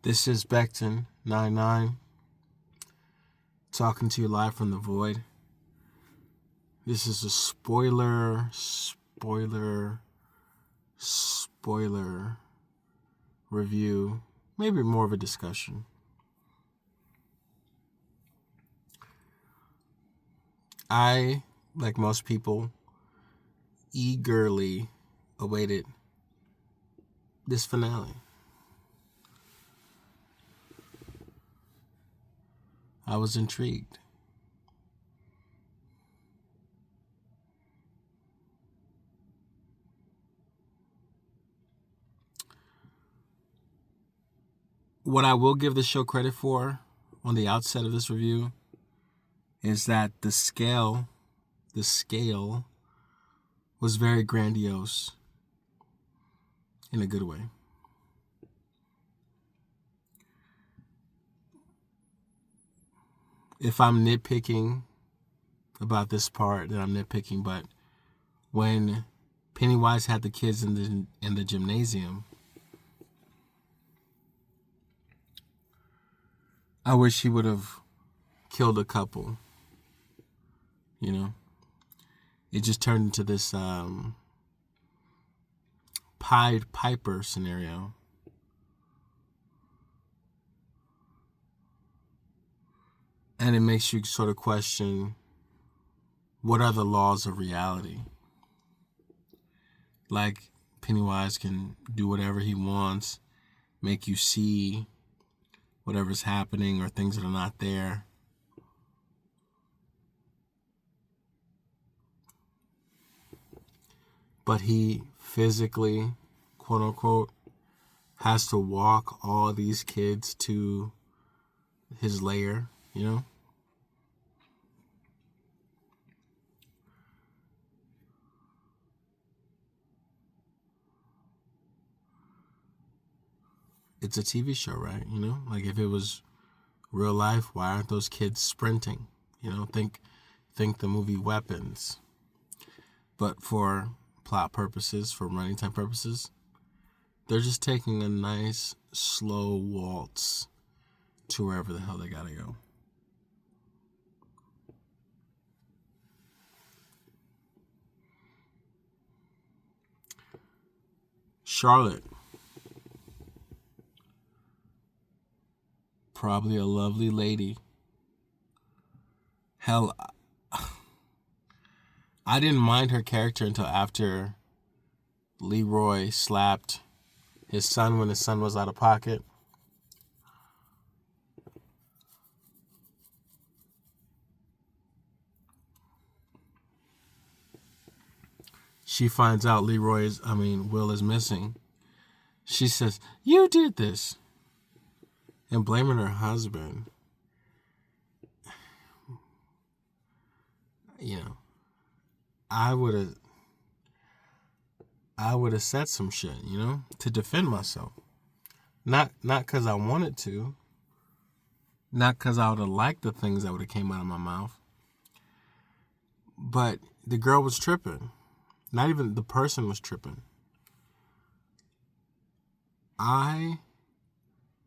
This is Becton99 talking to you live from the void. This is a spoiler review, maybe more of a discussion. I, like most people, eagerly awaited this finale. I was intrigued. What I will give the show credit for on the outset of this review is that the scale was very grandiose in a good way. If I'm nitpicking about this part, then I'm nitpicking, but when Pennywise had the kids in the gymnasium, I wish he would have killed a couple. You know, it just turned into this Pied Piper scenario. And it makes you sort of question, what are the laws of reality? Like, Pennywise can do whatever he wants, make you see whatever's happening or things that are not there. But he physically, quote unquote, has to walk all these kids to his lair, you know? It's a TV show, right? You know, like if it was real life, why aren't those kids sprinting? You know, think the movie Weapons. But for plot purposes, for running time purposes, they're just taking a nice slow waltz to wherever the hell they gotta go. Charlotte, probably a lovely lady. Hell, I didn't mind her character until after Leroy slapped his son when his son was out of pocket. She finds out Will is missing. She says, "You did this." And blaming her husband. You know, I would have said some shit, you know, to defend myself. Not because I wanted to. Not because I would have liked the things that would have came out of my mouth. But the girl was tripping. Not even the person was tripping. I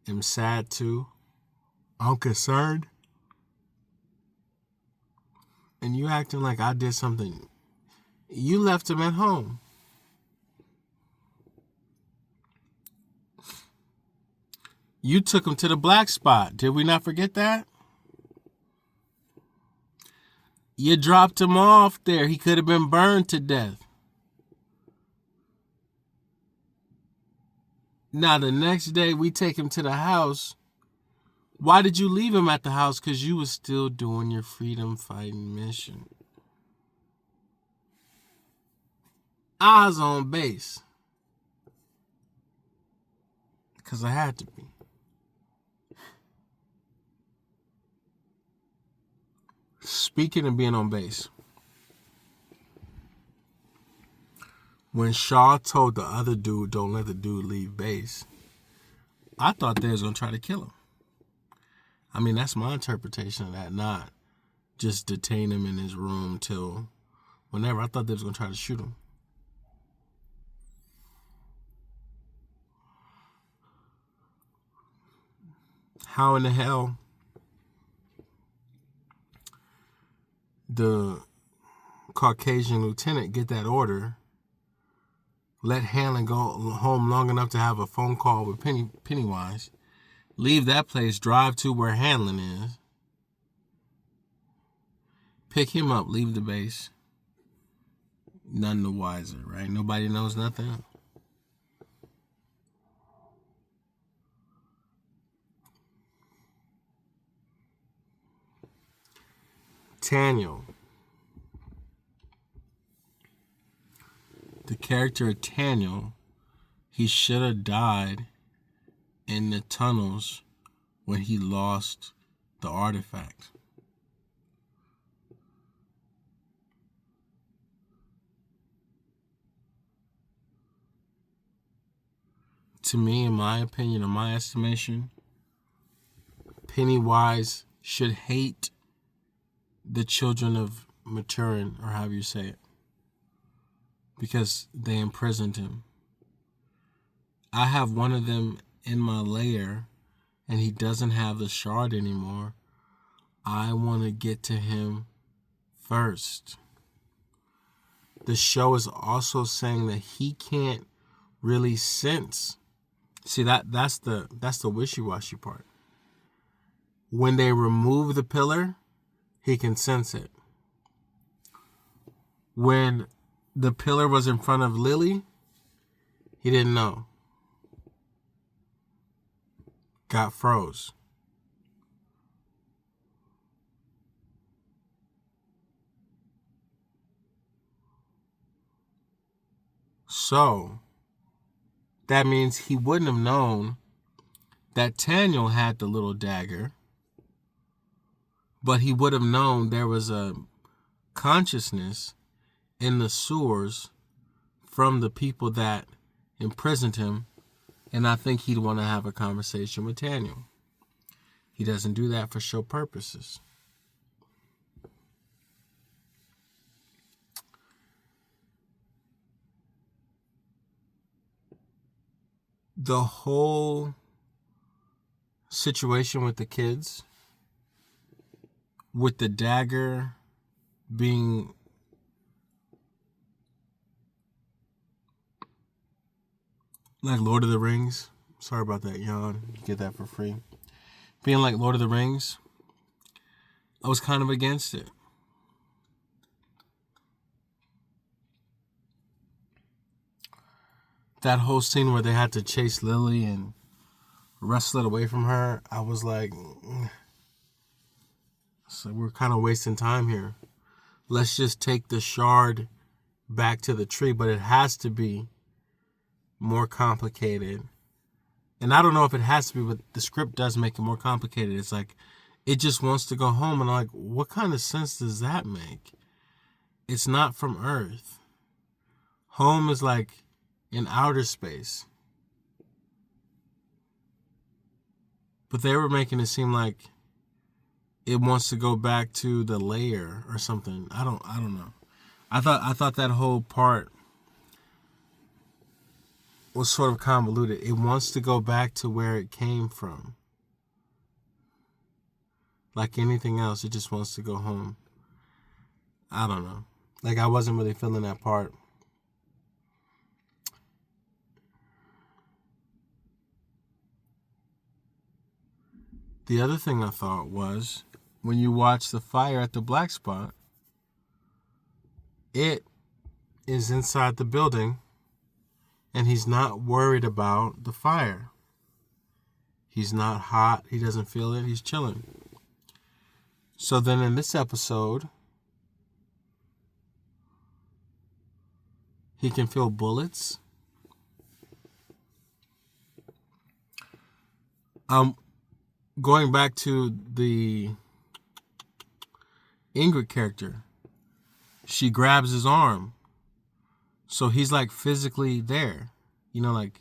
am sad too. I'm concerned. And you acting like I did something. You left him at home. You took him to the black spot. Did we not forget that? You dropped him off there. He could have been burned to death. Now, the next day, we take him to the house. Why did you leave him at the house? Because you was still doing your freedom fighting mission. I was on base. Because I had to be. Speaking of being on base, when Shaw told the other dude, don't let the dude leave base, I thought they was going to try to kill him. I mean, that's my interpretation of that, not just detain him in his room till whenever. I thought they was going to try to shoot him. how in the hell the Caucasian lieutenant get that order, let Hanlon go home long enough to have a phone call with Pennywise, leave that place, drive to where Hanlon is, pick him up, leave the base. None the wiser, right? Nobody knows nothing. Taniel. The character of Taniel, he should have died in the tunnels when he lost the artifact. To me, in my opinion, in my estimation, Pennywise should hate the children of Maturin, or however you say it, because they imprisoned him. I have one of them in my lair, and he doesn't have the shard anymore. I want to get to him first. The show is also saying that he can't really sense. See, that's the wishy-washy part. When they remove the pillar, he can sense it. When the pillar was in front of Lily, he didn't know. Got froze. So, that means he wouldn't have known that Taniel had the little dagger, but he would have known there was a consciousness in the sewers from the people that imprisoned him, and I think he'd want to have a conversation with Taniel. He doesn't do that for show purposes. The whole situation with the kids, with the dagger being like Lord of the Rings. Sorry about that, yawn. You get that for free. Being like Lord of the Rings, I was kind of against it. That whole scene where they had to chase Lily and wrestle it away from her, I was like, so we're kind of wasting time here. Let's just take the shard back to the tree, but it has to be more complicated. And I don't know if it has to be, but the script does make it more complicated. It's like, it just wants to go home, and I'm like, what kind of sense does that make? It's not from Earth. Home is like in outer space. But they were making it seem like it wants to go back to the lair or something. I don't know. I thought that whole part was sort of convoluted. It wants to go back to where it came from. Like anything else, it just wants to go home. I don't know. Like, I wasn't really feeling that part. The other thing I thought was, when you watch the fire at the black spot, it is inside the building, and he's not worried about the fire. He's not hot. He doesn't feel it. He's chilling. So then in this episode, he can feel bullets. Going back to the Ingrid character, she grabs his arm. So he's like physically there. You know, like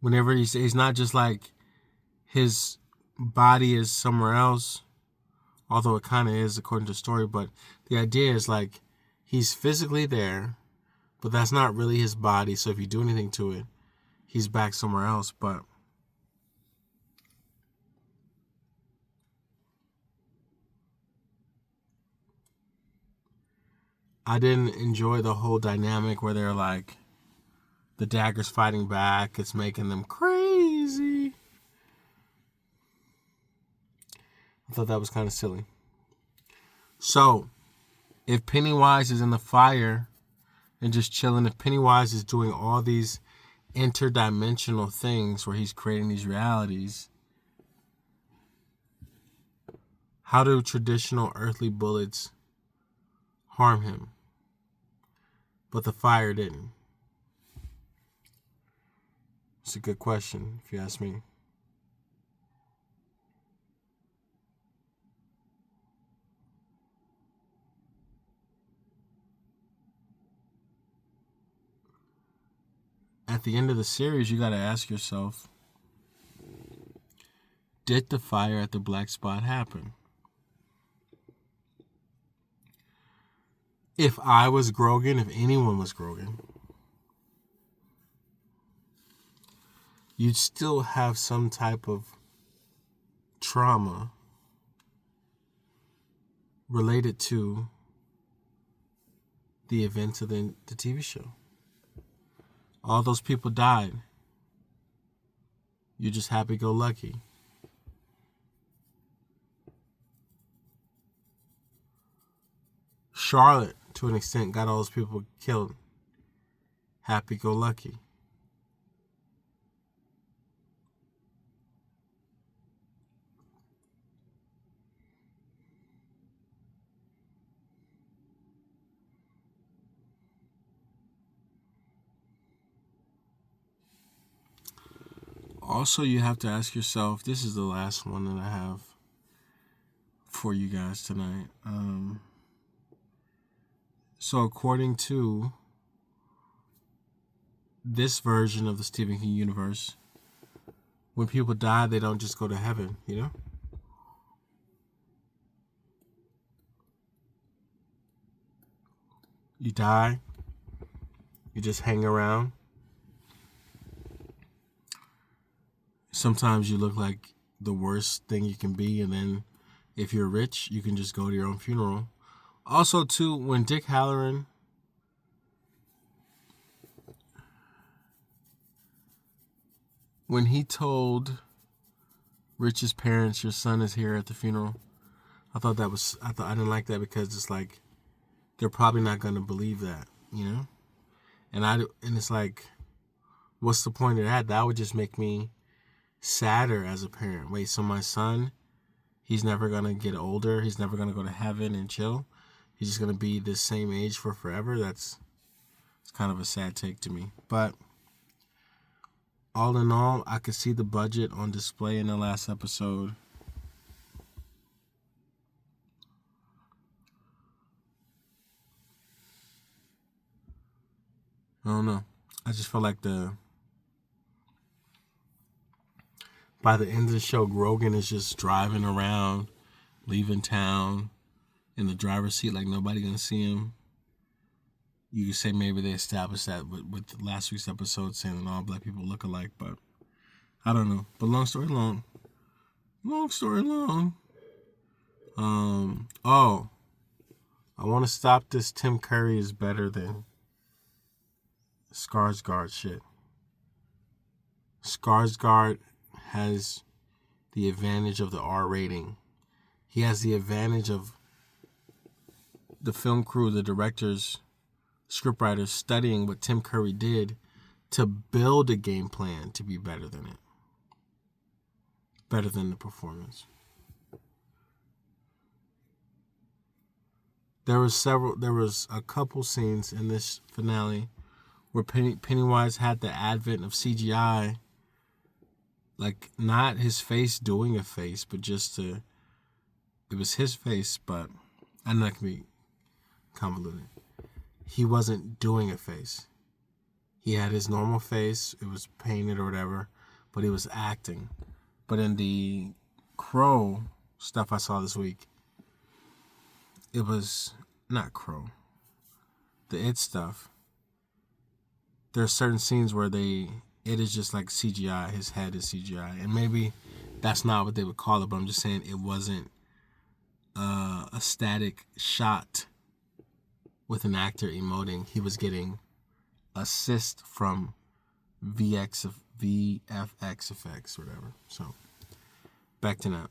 whenever he's not just like his body is somewhere else, although it kind of is according to the story, but the idea is like he's physically there, but that's not really his body. So if you do anything to it, he's back somewhere else. But I didn't enjoy the whole dynamic where they're like, the dagger's fighting back. It's making them crazy. I thought that was kind of silly. So, if Pennywise is in the fire and just chilling, if Pennywise is doing all these interdimensional things where he's creating these realities, how do traditional earthly bullets harm him? But the fire didn't. It's a good question, if you ask me. At the end of the series, you got to ask yourself, did the fire at the black spot happen? If I was Grogan, if anyone was Grogan, you'd still have some type of trauma related to the events of the TV show. All those people died. You're just happy-go-lucky. Charlotte, to an extent, got all those people killed. Happy-go-lucky. Also, you have to ask yourself, this is the last one that I have for you guys tonight. So according to this version of the Stephen King universe, when people die, they don't just go to heaven, you know? You die, you just hang around. Sometimes you look like the worst thing you can be, and then if you're rich, you can just go to your own funeral. Also, too, when Dick Halloran when he told Rich's parents, your son is here at the funeral, I didn't like that because it's like, they're probably not going to believe that, you know? And it's like, what's the point of that? That would just make me sadder as a parent. Wait, so my son, he's never going to get older. He's never going to go to heaven and chill. He's just going to be the same age for forever. It's kind of a sad take to me. But all in all, I could see the budget on display in the last episode. I don't know. I just felt like by the end of the show, Grogan is just driving around, leaving town, in the driver's seat like nobody gonna see him. You could say maybe they established that with last week's episode saying that all black people look alike, but I don't know. But long story long. I want to stop this Tim Curry is better than Skarsgård shit. Skarsgård has the advantage of the R rating. He has the advantage of the film crew, the directors, scriptwriters studying what Tim Curry did to build a game plan to be better than it. Better than the performance. There was a couple scenes in this finale where Pennywise had the advent of CGI, like not his face doing a face, but it was his face, but I know that can be convoluted. He wasn't doing a face. He had his normal face, it was painted or whatever, but he was acting. But in the Crow stuff I saw this week, it was not Crow. The It stuff. There are certain scenes where it is just like CGI. His head is CGI. And maybe that's not what they would call it, but I'm just saying it wasn't a static shot. with an actor emoting, he was getting assist from VFX effects or whatever. So back to now.